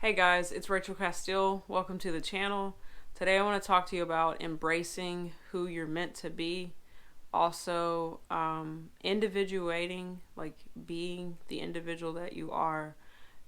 Hey guys, it's Rachel Castille. Welcome to the channel. Today I want to talk to you about embracing who you're meant to be. Also, individuating, like being the individual that you are,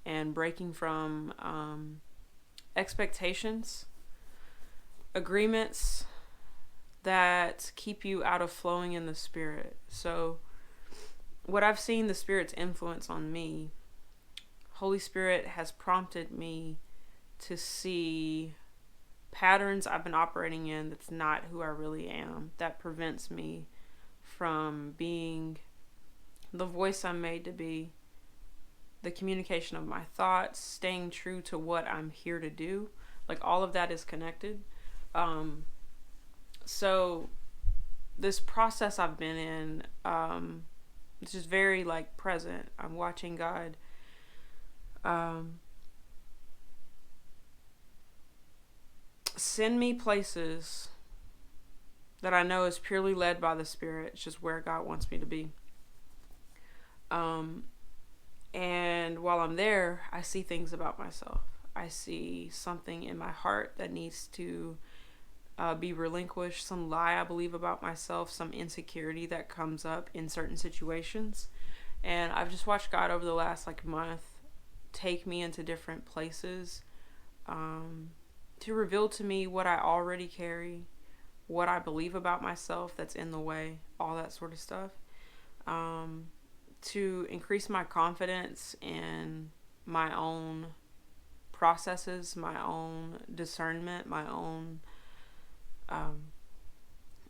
and breaking from expectations, agreements that keep you out of flowing in the spirit. So, what I've seen the spirit's influence on me, Holy Spirit has prompted me to see patterns I've been operating in that's not who I really am, that prevents me from being the voice I'm made to be, the communication of my thoughts, staying true to what I'm here to do. Like, all of that is connected. So this process I've been in, it's just very like present. I'm watching God send me places that I know is purely led by the Spirit. It's just where God wants me to be. And while I'm there, I see things about myself. I see something in my heart that needs to be relinquished, some lie I believe about myself, some insecurity that comes up in certain situations. And I've just watched God over the last month take me into different places to reveal to me what I already carry, what I believe about myself that's in the way, all that sort of stuff. To increase my confidence in my own processes, my own discernment, my own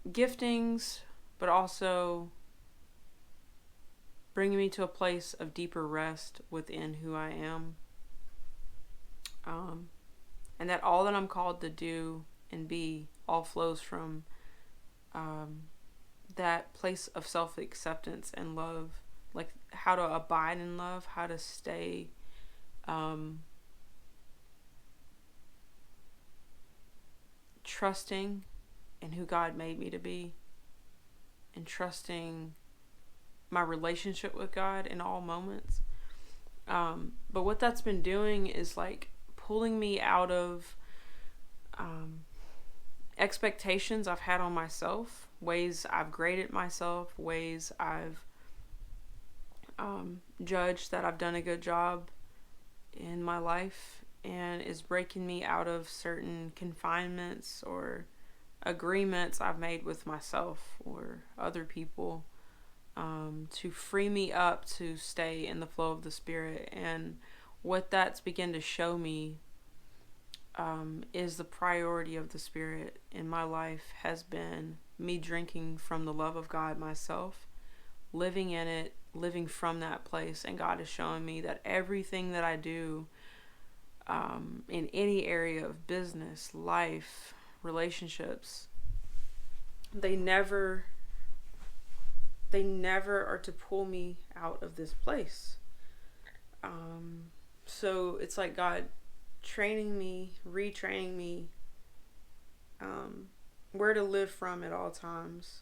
giftings, but also bringing me to a place of deeper rest within who I am. And that all that I'm called to do and be all flows from that place of self-acceptance and love, like how to abide in love, how to stay trusting in who God made me to be, and trusting my relationship with God in all moments. But what that's been doing is like pulling me out of expectations I've had on myself, ways I've graded myself, ways I've judged that I've done a good job in my life, and is breaking me out of certain confinements or agreements I've made with myself or other people, to free me up to stay in the flow of the Spirit. And what that's begun to show me is the priority of the Spirit in my life has been me drinking from the love of God myself, living in it, living from that place. And God is showing me that everything that I do in any area of business, life, relationships, they never are to pull me out of this place. So it's like God training me, retraining me, where to live from at all times.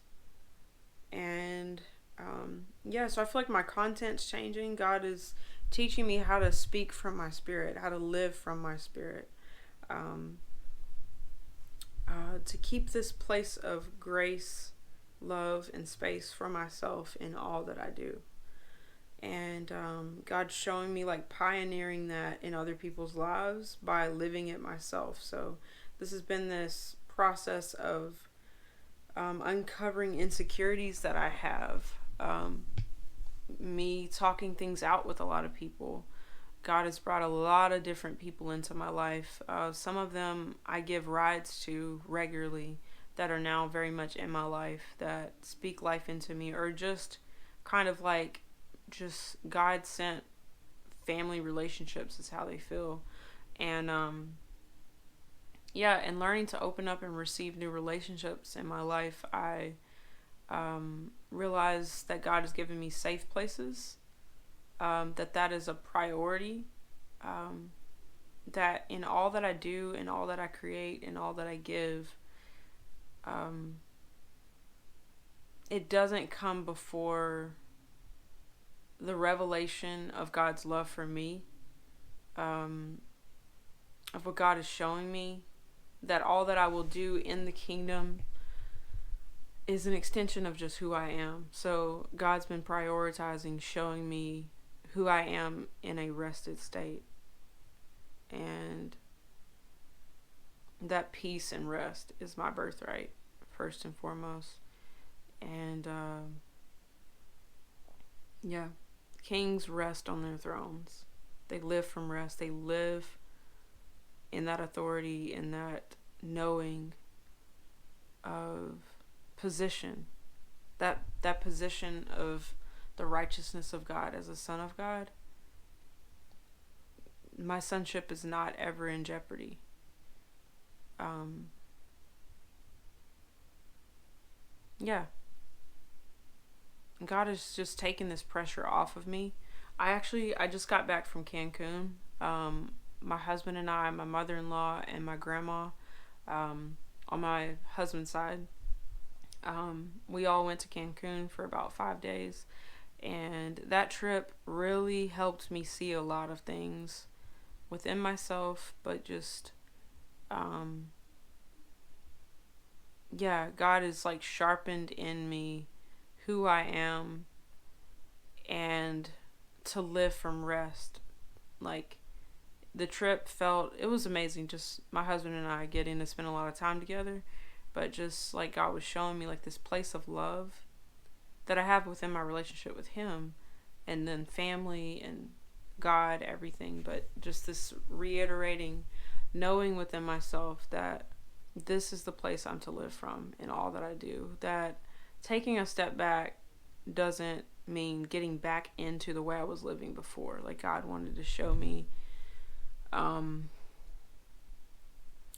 And so I feel like my content's changing. God is teaching me how to speak from my spirit, how to live from my spirit, to keep this place of grace, love, and space for myself in all that I do. And God's showing me like pioneering that in other people's lives by living it myself. So this has been this process of uncovering insecurities that I have, me talking things out with a lot of people. God has brought a lot of different people into my life. Some of them I give rides to regularly that are now very much in my life, that speak life into me, or just kind of like just God sent family relationships is how they feel. And and learning to open up and receive new relationships in my life, I realize that God has given me safe places, that is a priority, that in all that I do, in all that I create, in all that I give, it doesn't come before the revelation of God's love for me. of what God is showing me, that all that I will do in the kingdom is an extension of just who I am. So God's been prioritizing showing me who I am in a rested state. And that peace and rest is my birthright, first and foremost. And yeah, kings rest on their thrones. They live from rest. They live in that authority, in that knowing of position, that position of the righteousness of God as a son of God. My sonship is not ever in jeopardy. Yeah, God has just taken this pressure off of me. I just got back from Cancun. My husband and I, my mother-in-law and my grandma, on my husband's side, we all went to Cancun for about 5 days. And that trip really helped me see a lot of things within myself, but just, God is like sharpened in me who I am, and to live from rest. Like, the trip it was amazing, just my husband and I getting to spend a lot of time together, but just like God was showing me like this place of love that I have within my relationship with him, and then family and God, everything, but just this reiterating, knowing within myself that this is the place I'm to live from in all that I do, that taking a step back doesn't mean getting back into the way I was living before. Like, God wanted to show me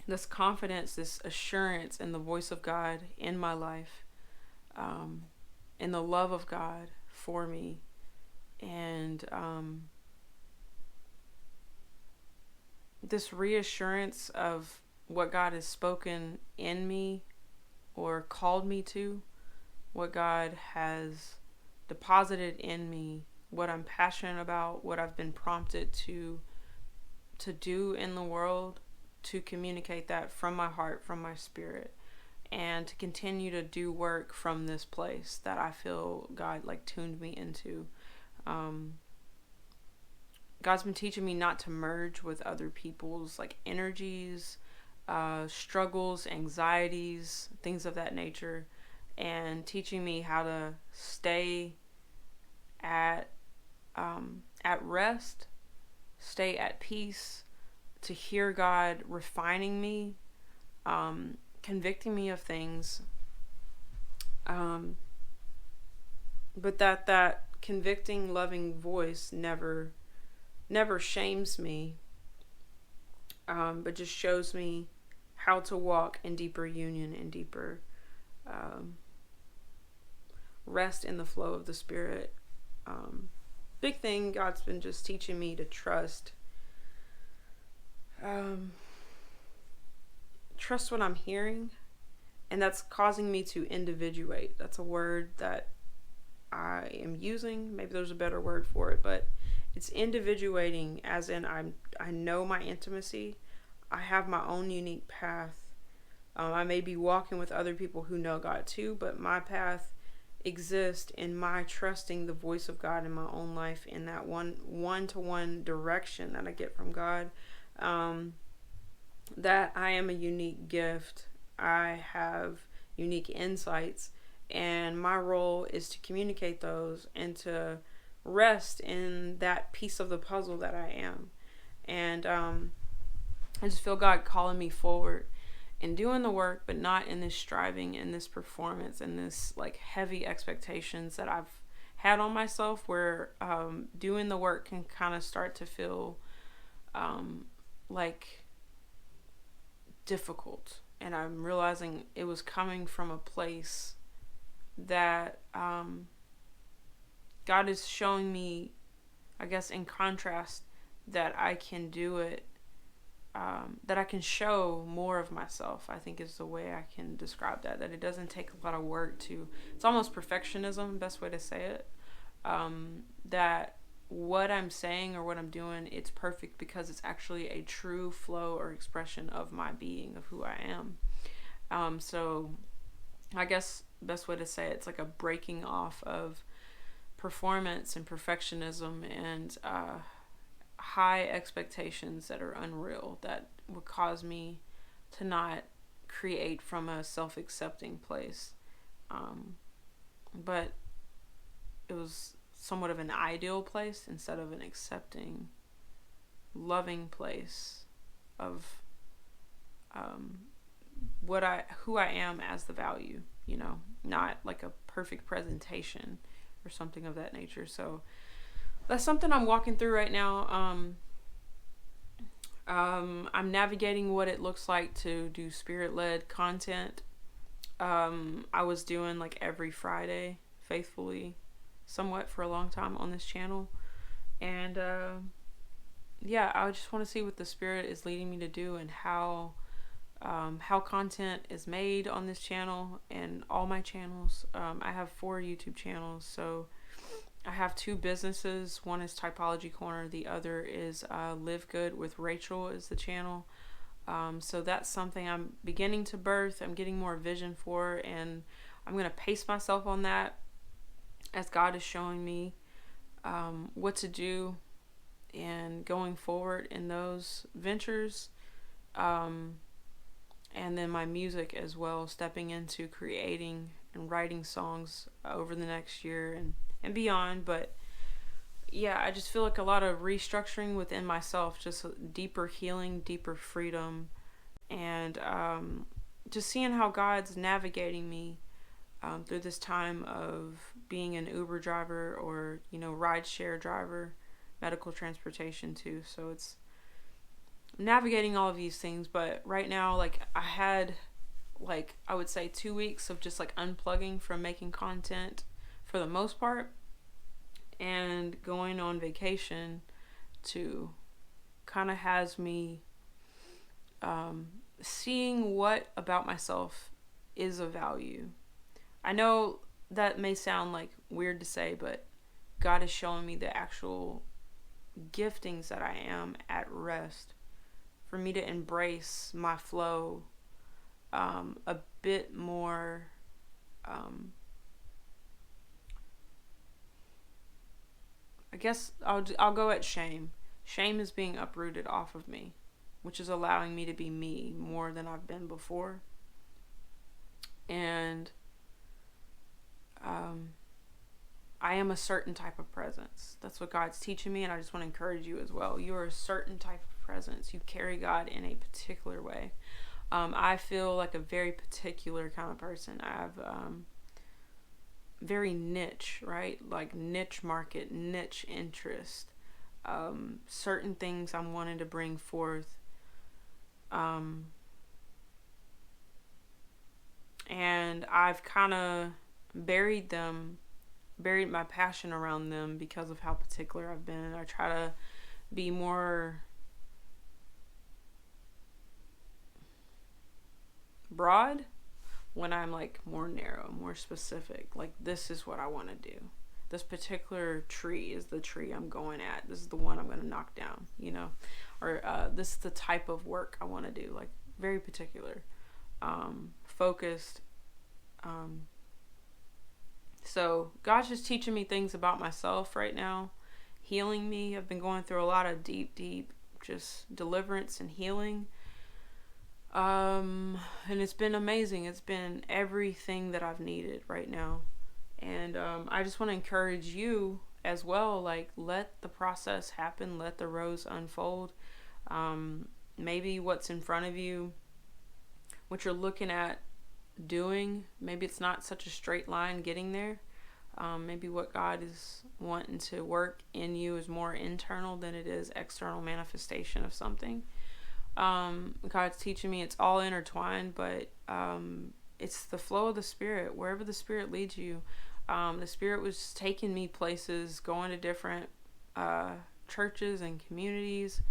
this confidence, this assurance in the voice of God in my life, in the love of God for me, and this reassurance of what God has spoken in me or called me to, what God has deposited in me, what I'm passionate about, what I've been prompted to do in the world, to communicate that from my heart, from my spirit, and to continue to do work from this place that I feel God like tuned me into. God's been teaching me not to merge with other people's like energies, struggles, anxieties, things of that nature, and teaching me how to stay at rest, stay at peace, to hear God refining me, convicting me of things, but that convicting, loving voice never shames me, but just shows me how to walk in deeper union and deeper rest in the flow of the Spirit. Big thing God's been just teaching me to trust. Trust what I'm hearing, and that's causing me to individuate. That's a word that I am using. Maybe there's a better word for it, but it's individuating, as in I know my intimacy. I have my own unique path. I may be walking with other people who know God too, but my path exists in my trusting the voice of God in my own life, in that one-to-one direction that I get from God. That I am a unique gift. I have unique insights, and my role is to communicate those and to rest in that piece of the puzzle that I am. And I just feel God calling me forward and doing the work, but not in this striving and this performance and this like heavy expectations that I've had on myself, where doing the work can kind of start to feel like difficult. And I'm realizing it was coming from a place that God is showing me, I guess, in contrast, that I can do it, that I can show more of myself, I think is the way I can describe that it doesn't take a lot of work to, it's almost perfectionism, best way to say it, that what I'm saying or what I'm doing, it's perfect because it's actually a true flow or expression of my being, of who I am. So I guess best way to say it's like a breaking off of performance and perfectionism and high expectations that are unreal, that would cause me to not create from a self-accepting place. But it was somewhat of an ideal place instead of an accepting, loving place of who I am as the value, not like a perfect presentation or something of that nature. So that's something I'm walking through right now. I'm navigating what it looks like to do spirit-led content. I was doing like every Friday faithfully, somewhat, for a long time on this channel. And I just want to see what the Spirit is leading me to do, and how content is made on this channel and all my channels. I have 4 YouTube channels, so I have 2 businesses. One is Typology Corner. The other is LiveGood with Rachel is the channel. So that's something I'm beginning to birth. I'm getting more vision for, and I'm going to pace myself on that as God is showing me what to do and going forward in those ventures. And then my music as well, stepping into creating and writing songs over the next year and beyond. But yeah, I just feel like a lot of restructuring within myself, just deeper healing, deeper freedom, and just seeing how God's navigating me through this time of being an Uber driver or, ride share driver, medical transportation too. So it's navigating all of these things. But right now, like, I had, like, I would say 2 weeks of just like unplugging from making content for the most part, and going on vacation to kind of has me seeing what about myself is of value. I know that may sound like weird to say, but God is showing me the actual giftings that I am at rest, for me to embrace my flow a bit more. I guess I'll go at shame. Shame is being uprooted off of me, which is allowing me to be me more than I've been before. And I am a certain type of presence. That's what God's teaching me, and I just want to encourage you as well. You are a certain type of presence. You carry God in a particular way. I feel like a very particular kind of person. I have very niche, right? Like niche market, niche interest. Certain things I'm wanting to bring forth. And I've kind of buried my passion around them because of how particular I've been. I try to be more broad when I'm like more narrow, more specific. Like, this is what I want to do. This particular tree is the tree I'm going at. This is the one I'm going to knock down, or this is the type of work I want to do. Like, very particular, focused. So God's just teaching me things about myself right now, healing me. I've been going through a lot of deep just deliverance and healing. And it's been amazing. It's been everything that I've needed right now. And I just want to encourage you as well. Like, let the process happen. Let the rose unfold. Maybe what's in front of you, what you're looking at doing, maybe it's not such a straight line getting there. Maybe what God is wanting to work in you is more internal than it is external manifestation of something. God's teaching me it's all intertwined, but it's the flow of the Spirit. Wherever the Spirit leads you, the Spirit was taking me places, going to different churches and communities,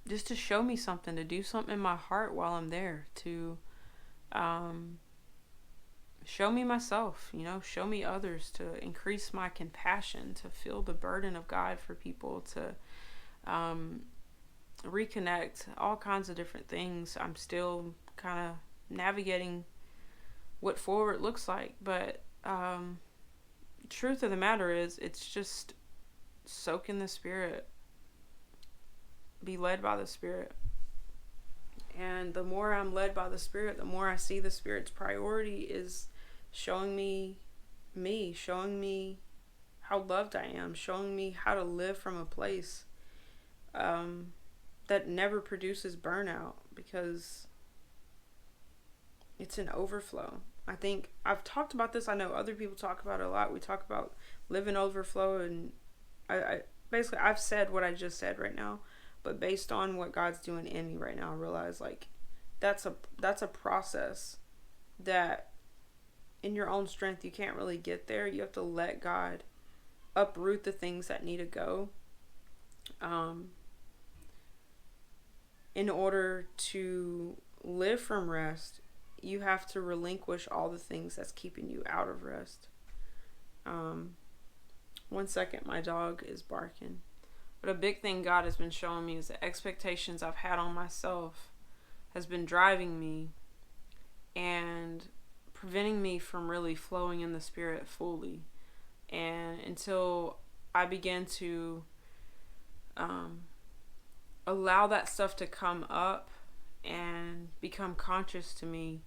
just to show me something, to do something in my heart while I'm there, to show me myself, show me others, to increase my compassion, to feel the burden of God for people, to reconnect, all kinds of different things. I'm still kind of navigating what forward looks like, but truth of the matter is, it's just soak in the Spirit, be led by the Spirit. And the more I'm led by the Spirit, the more I see the Spirit's priority is showing me showing me how loved I am, showing me how to live from a place that never produces burnout, because it's an overflow. I think I've talked about this. I know other people talk about it a lot. We talk about live in overflow, and I basically, I've said what I just said right now, but based on what God's doing in me right now, I realize like that's a process that in your own strength you can't really get there. You have to let God uproot the things that need to go in order to live from rest. You have to relinquish all the things that's keeping you out of rest. 1 second, my dog is barking. But a big thing God has been showing me is the expectations I've had on myself has been driving me and preventing me from really flowing in the Spirit fully. And until I began to allow that stuff to come up and become conscious to me,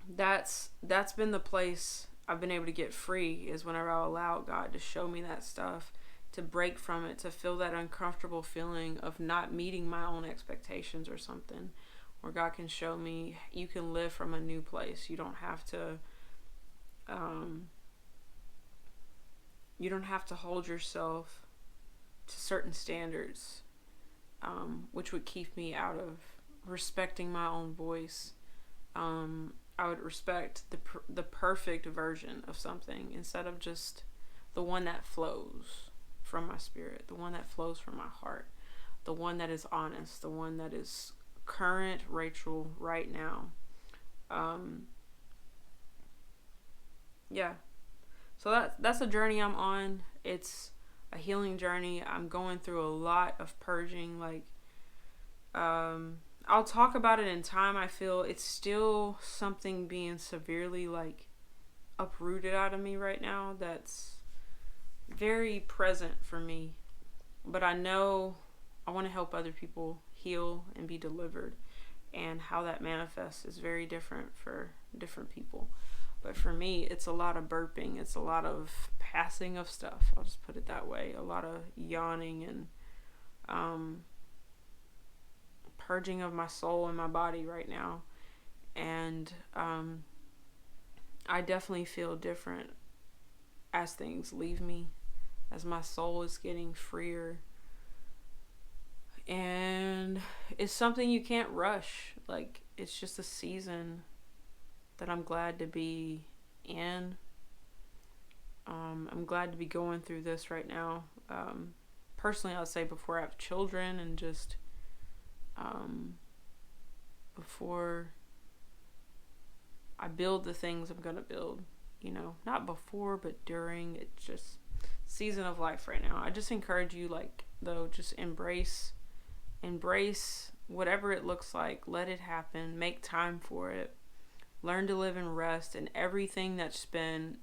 that's been the place I've been able to get free, is whenever I allow God to show me that stuff, to break from it, to feel that uncomfortable feeling of not meeting my own expectations or something, where God can show me you can live from a new place. You don't have to hold yourself to certain standards, which would keep me out of respecting my own voice. I would respect the perfect version of something instead of just the one that flows from my spirit, the one that flows from my heart, the one that is honest, the one that is current Rachel right now. Yeah. So that's a journey I'm on. It's a healing journey. I'm going through a lot of purging. Like, I'll talk about it in time. I feel it's still something being severely like uprooted out of me right now that's very present for me. But I know I want to help other people heal and be delivered, and how that manifests is very different for different people. But for me, it's a lot of burping. It's a lot of passing of stuff. I'll just put it that way. A lot of yawning and purging of my soul and my body right now. And I definitely feel different as things leave me, as my soul is getting freer. And it's something you can't rush. Like, it's just a season that I'm glad to be in. I'm glad to be going through this right now. Personally, I would say before I have children, and just before I build the things I'm going to build, not before, but during. It's just season of life right now. I just encourage you, just embrace whatever it looks like. Let it happen. Make time for it. Learn to live in rest, and everything that's been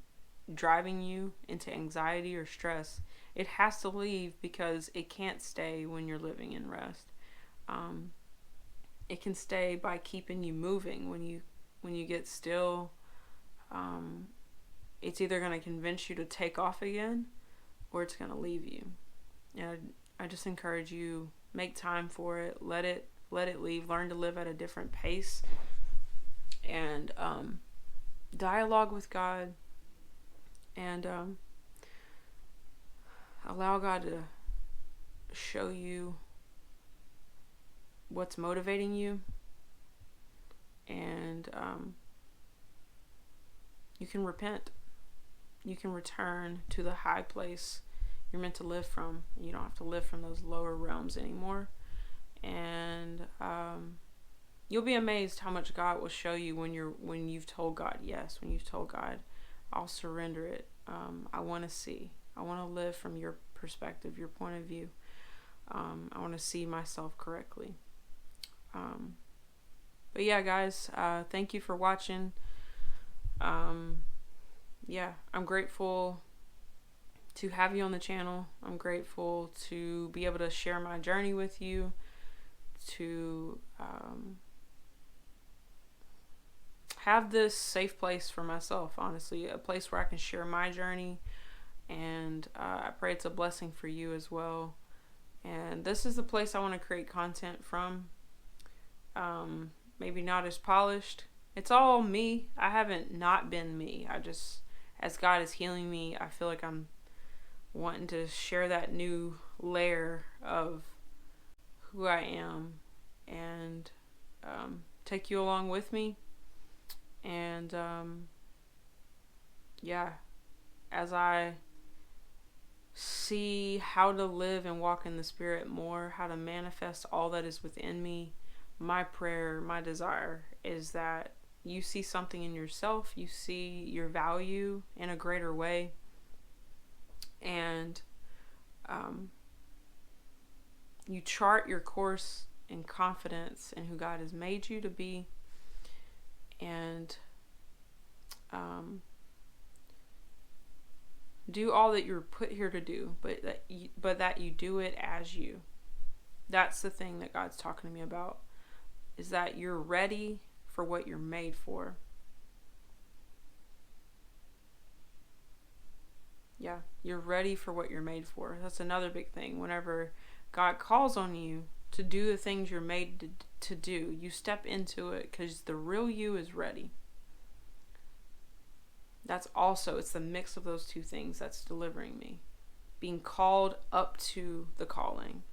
driving you into anxiety or stress, it has to leave, because it can't stay when you're living in rest. It can stay by keeping you moving. When you get still, it's either going to convince you to take off again, or it's going to leave you. And I just encourage you, make time for it. Let it leave. Learn to live at a different pace. And dialogue with God, and allow God to show you what's motivating you, and you can repent. You can return to the high place you're meant to live from. You don't have to live from those lower realms anymore. And you'll be amazed how much God will show you when you've told God yes, when you've told God, I'll surrender it. I want to see. I want to live from your perspective, your point of view. I want to see myself correctly. But yeah, guys, thank you for watching. Yeah, I'm grateful to have you on the channel. I'm grateful to be able to share my journey with you, to have this safe place for myself, honestly, a place where I can share my journey, and I pray it's a blessing for you as well. And this is the place I want to create content from. Maybe not as polished. It's all me. I haven't not been me. I just, as God is healing me, I feel like I'm wanting to share that new layer of who I am, and take you along with me. And yeah, as I see how to live and walk in the Spirit more, how to manifest all that is within me, my prayer, my desire is that you see something in yourself, you see your value in a greater way, and you chart your course in confidence in who God has made you to be, and do all that you're put here to do, but that you do it as you. That's the thing that God's talking to me about, is that you're ready for what you're made for. Yeah, you're ready for what you're made for. That's another big thing. Whenever God calls on you to do the things you're made to do, you step into it because the real you is ready. That's also, it's the mix of those two things that's delivering me. Being called up to the calling.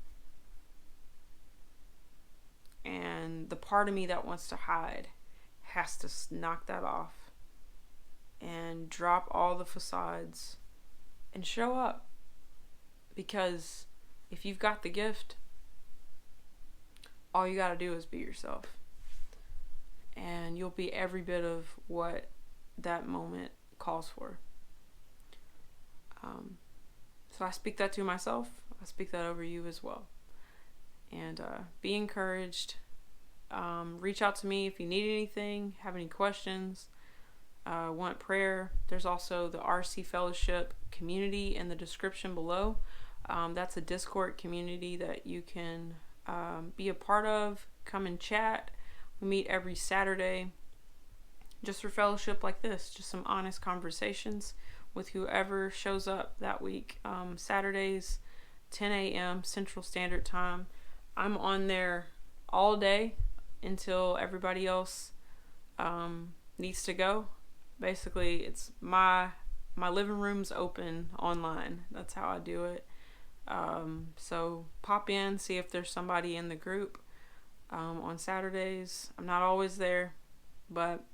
And the part of me that wants to hide has to knock that off and drop all the facades and show up. Because if you've got the gift, all you got to do is be yourself. And you'll be every bit of what that moment calls for. So I speak that to myself. I speak that over you as well. And be encouraged. Reach out to me if you need anything, have any questions, want prayer. There's also the RC Fellowship community in the description below. That's a Discord community that you can be a part of. Come and chat. We meet every Saturday just for fellowship like this, just some honest conversations with whoever shows up that week. Saturdays, 10 a.m. Central Standard Time. I'm on there all day until everybody else needs to go. Basically, it's my living room's open online. That's how I do it. So pop in, see if there's somebody in the group on Saturdays. I'm not always there, but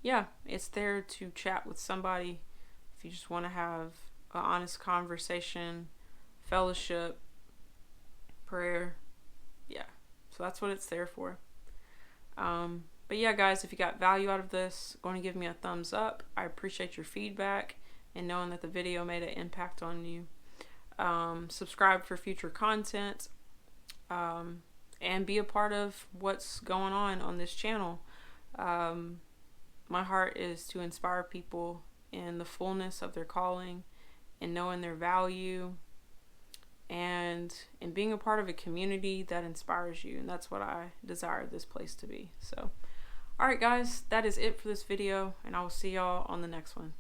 yeah, it's there to chat with somebody if you just want to have an honest conversation, fellowship, prayer. Yeah, so that's what it's there for. But yeah, guys, if you got value out of this, go and give me a thumbs up. I appreciate your feedback and knowing that the video made an impact on you. Subscribe for future content, and be a part of what's going on this channel. My heart is to inspire people in the fullness of their calling and knowing their value, and in being a part of a community that inspires you. And that's what I desire this place to be. So, alright guys, that is it for this video, and I will see y'all on the next one.